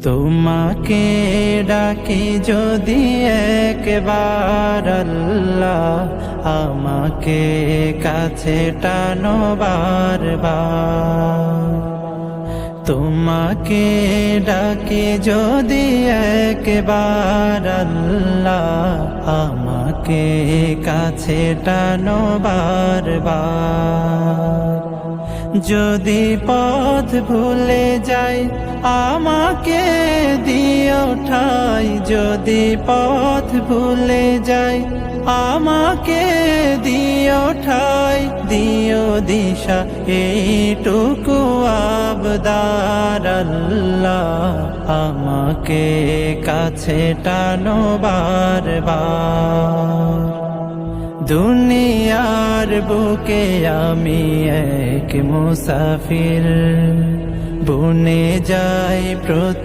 তোমাকে ডাকি যদি একবার আল্লাহ, আমাকে কাছে টানো বারবার। তোমাকে ডাকি যদি একবার আল্লাহ, আমাকে কাছে টানো বারবার। যদি পথ ভুলে যাই আমাকে দিও ঠাই, যদি পথ ভুলে যাই আমাকে দিও ঠাই, দিও দিশা এইটুকু আবদার আল্লাহ, আমাকে কাছে টানো বারবার। দুনিয়ার বুকে আমি এক মুসাফির, বনে যাই প্রতি